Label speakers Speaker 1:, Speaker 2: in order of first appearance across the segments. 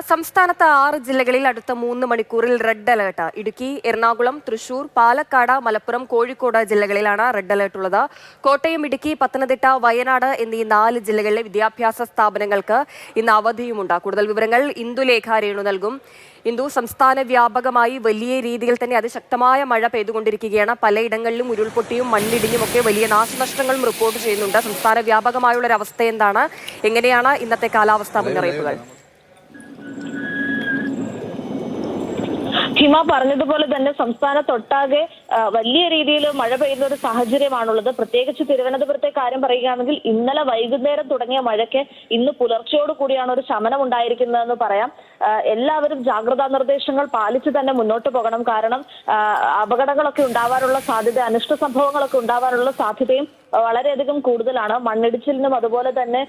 Speaker 1: സംസ്ഥാനത്ത് 6 ജില്ലകളിൽ അടുത്ത 3 മണിക്കൂറിൽ റെഡ് അലേർട്ട്. ഇടുക്കി, എറണാകുളം, തൃശൂർ, പാലക്കാട്, മലപ്പുറം, കോഴിക്കോട് ജില്ലകളിലാണ് റെഡ് അലേർട്ട് ഉള്ളത്. കോട്ടയം, ഇടുക്കി, പത്തനംതിട്ട, വയനാട് എന്നീ 4 ജില്ലകളിലെ വിദ്യാഭ്യാസ സ്ഥാപനങ്ങൾക്ക് ഇന്ന് അവധിയുമുണ്ട്. കൂടുതൽ വിവരങ്ങൾ ഇന്ദുലേഖ രേണു നൽകും. ഇന്ദു, സംസ്ഥാന വ്യാപകമായി വലിയ രീതിയിൽ തന്നെ അതിശക്തമായ മഴ പെയ്തുകൊണ്ടിരിക്കുകയാണ്. പലയിടങ്ങളിലും ഉരുൾപൊട്ടിയും മണ്ണിടിഞ്ഞും ഒക്കെ വലിയ നാശനഷ്ടങ്ങളും റിപ്പോർട്ട് ചെയ്യുന്നുണ്ട്. സംസ്ഥാന വ്യാപകമായുള്ള ഒരു അവസ്ഥ എന്താണ്? എങ്ങനെയാണ് ഇന്നത്തെ കാലാവസ്ഥാ മുന്നറിയിപ്പുകൾ?
Speaker 2: ഹിമ പറഞ്ഞതുപോലെ തന്നെ സംസ്ഥാനത്തൊട്ടാകെ വലിയ രീതിയിൽ മഴ പെയ്യുന്ന ഒരു സാഹചര്യമാണുള്ളത്. പ്രത്യേകിച്ച് തിരുവനന്തപുരത്തെ കാര്യം പറയുകയാണെങ്കിൽ ഇന്നലെ വൈകുന്നേരം തുടങ്ങിയ മഴയ്ക്ക് ഇന്ന് പുലർച്ചയോട് കൂടിയാണ് ഒരു ശമനം ഉണ്ടായിരിക്കുന്നതെന്ന് പറയാം. എല്ലാവരും ജാഗ്രതാ നിർദ്ദേശങ്ങൾ പാലിച്ച് തന്നെ മുന്നോട്ട് പോകണം. കാരണം അപകടങ്ങളൊക്കെ ഉണ്ടാവാനുള്ള സാധ്യത, അനിഷ്ട സംഭവങ്ങളൊക്കെ ഉണ്ടാവാനുള്ള സാധ്യതയും വളരെയധികം കൂടുതലാണ്. മണ്ണിടിച്ചിലിനും അതുപോലെ തന്നെ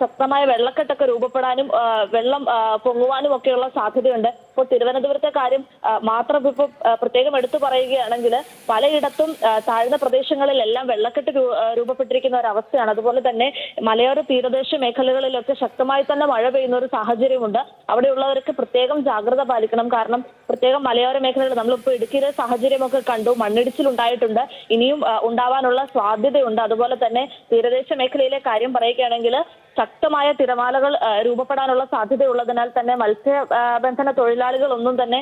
Speaker 2: ശക്തമായ വെള്ളക്കെട്ടൊക്കെ രൂപപ്പെടാനും വെള്ളം പൊങ്ങുവാനും ഒക്കെയുള്ള സാധ്യതയുണ്ട്. ഇപ്പോൾ തിരുവനന്തപുരത്തെ കാര്യം മാത്രം ഇപ്പോൾ പ്രത്യേകം എടുത്തു പറയുകയാണെങ്കിൽ പലയിടത്തും താഴ്ന്ന പ്രദേശങ്ങളിലെല്ലാം വെള്ളക്കെട്ട് രൂപപ്പെട്ടിരിക്കുന്ന ഒരു അവസ്ഥയാണ്. അതുപോലെ തന്നെ മലയോര തീരദേശ മേഖലകളിലൊക്കെ ശക്തമായി തന്നെ മഴ പെയ്യുന്ന ഒരു സാഹചര്യമുണ്ട്. അവിടെയുള്ളവർക്ക് പ്രത്യേകം ജാഗ്രത പാലിക്കണം. കാരണം പ്രത്യേകം മലയോര മേഖലകൾ നമ്മളിപ്പോൾ ഇടുക്കിയിലെ സാഹചര്യമൊക്കെ കണ്ടു. മണ്ണിടിച്ചിൽ ഉണ്ടായിട്ടുണ്ട്, ഇനിയും ഉണ്ടാവാനുള്ള സാധ്യതയുണ്ട്. അതുപോലെ തന്നെ തീരദേശ മേഖലയിലെ കാര്യം പറയുകയാണെങ്കിൽ ശക്തമായ തിരമാലകൾ രൂപപ്പെടാനുള്ള സാധ്യതയുള്ളതിനാൽ തന്നെ മത്സ്യബന്ധന തൊഴിലാളികൾ ഒന്നും തന്നെ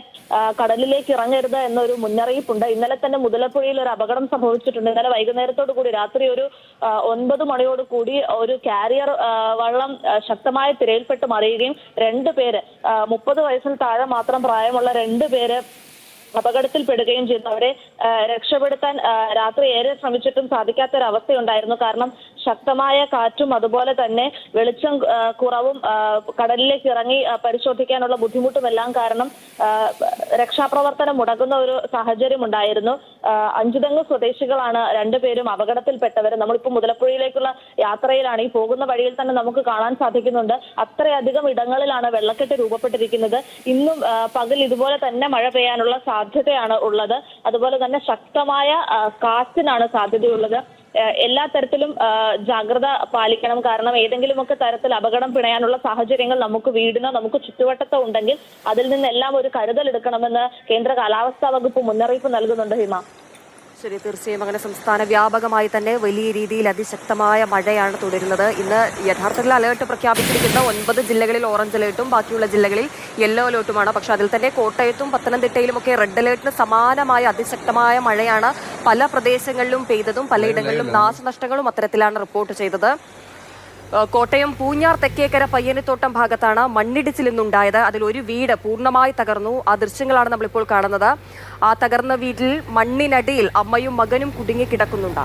Speaker 2: കടലിലേക്ക് ഇറങ്ങരുത് എന്നൊരു മുന്നറിയിപ്പുണ്ട്. ഇന്നലെ തന്നെ മുതലപ്പുഴയിൽ ഒരു അപകടം സംഭവിച്ചിട്ടുണ്ട്. ഇന്നലെ വൈകുന്നേരത്തോടു കൂടി രാത്രി ഒരു 9 മണിയോട് കൂടി ഒരു കാരിയർ വള്ളം ശക്തമായ തിരയിൽപ്പെട്ട് മറിയുകയും 2 പേര് 30 വയസ്സിന് താഴെ മാത്രം പ്രായമുള്ള 2 പേര് അപകടത്തിൽപ്പെടുകയും ചെയ്തു. അവരെ രക്ഷപ്പെടുത്താൻ രാത്രി ഏറെ ശ്രമിച്ചിട്ടും സാധിക്കാത്തൊരവസ്ഥയുണ്ടായിരുന്നു. കാരണം ശക്തമായ കാറ്റും അതുപോലെ തന്നെ വെളിച്ചം കുറവും കടലിലേക്ക് ഇറങ്ങി പരിശോധിക്കാനുള്ള ബുദ്ധിമുട്ടുമെല്ലാം കാരണം രക്ഷാപ്രവർത്തനം മുടങ്ങുന്ന ഒരു സാഹചര്യം ഉണ്ടായിരുന്നു. അഞ്ചുതെങ്ങ് സ്വദേശികളാണ് 2 പേരും അപകടത്തിൽപ്പെട്ടവർ. നമ്മളിപ്പോൾ മുതലപ്പുഴയിലേക്കുള്ള യാത്രയിലാണ്. ഈ പോകുന്ന വഴിയിൽ തന്നെ നമുക്ക് കാണാൻ സാധിക്കുന്നുണ്ട് അത്രയധികം ഇടങ്ങളിലാണ് വെള്ളക്കെട്ട് രൂപപ്പെട്ടിരിക്കുന്നത്. ഇന്നും പകൽ ഇതുപോലെ തന്നെ മഴ പെയ്യാനുള്ള സാധ്യതയാണ് ഉള്ളത്. അതുപോലെ തന്നെ ശക്തമായ കാറ്റിനാണ് സാധ്യതയുള്ളത്. എല്ലാ തരത്തിലും ജാഗ്രത പാലിക്കണം. കാരണം ഏതെങ്കിലുമൊക്കെ തരത്തിൽ അപകടം പിണയാനുള്ള സാഹചര്യങ്ങൾ നമുക്ക് വീടിനോ നമുക്ക് ചുറ്റുവട്ടത്തോ ഉണ്ടെങ്കിൽ അതിൽ നിന്നെല്ലാം ഒരു കരുതൽ എടുക്കണമെന്ന് കേന്ദ്ര കാലാവസ്ഥാ വകുപ്പ് മുന്നറിയിപ്പ് നൽകുന്നുണ്ട്. ഹിമ,
Speaker 1: ശരി, തീർച്ചയായും അങ്ങനെ സംസ്ഥാന വ്യാപകമായി തന്നെ വലിയ രീതിയിൽ അതിശക്തമായ മഴയാണ് തുടരുന്നത്. ഇന്ന് യഥാർത്ഥത്തിൽ അലേർട്ട് പ്രഖ്യാപിച്ചിരിക്കുന്ന 9 ജില്ലകളിൽ ഓറഞ്ച് അലേർട്ടും ബാക്കിയുള്ള ജില്ലകളിൽ യെല്ലോ അലേർട്ടുമാണ്. പക്ഷെ അതിൽ തന്നെ കോട്ടയത്തും പത്തനംതിട്ടയിലുമൊക്കെ റെഡ് അലേർട്ടിന് സമാനമായ അതിശക്തമായ മഴയാണ് പല പ്രദേശങ്ങളിലും പെയ്തതും പലയിടങ്ങളിലും നാശനഷ്ടങ്ങളും അത്തരത്തിലാണ് റിപ്പോർട്ട് ചെയ്തത്. കോട്ടയം പൂഞ്ഞാർ തെക്കേക്കര പയ്യനിത്തോട്ടം ഭാഗത്താണ് മണ്ണിടിച്ചിൽ ഇന്നുണ്ടായത്. അതിലൊരു വീട് പൂർണ്ണമായി തകർന്നു. ആ ദൃശ്യങ്ങളാണ് നമ്മളിപ്പോൾ കാണുന്നത്. ആ തകർന്ന വീട്ടിൽ മണ്ണിനടിയിൽ അമ്മയും മകനും കുടുങ്ങിക്കിടക്കുന്നുണ്ട്.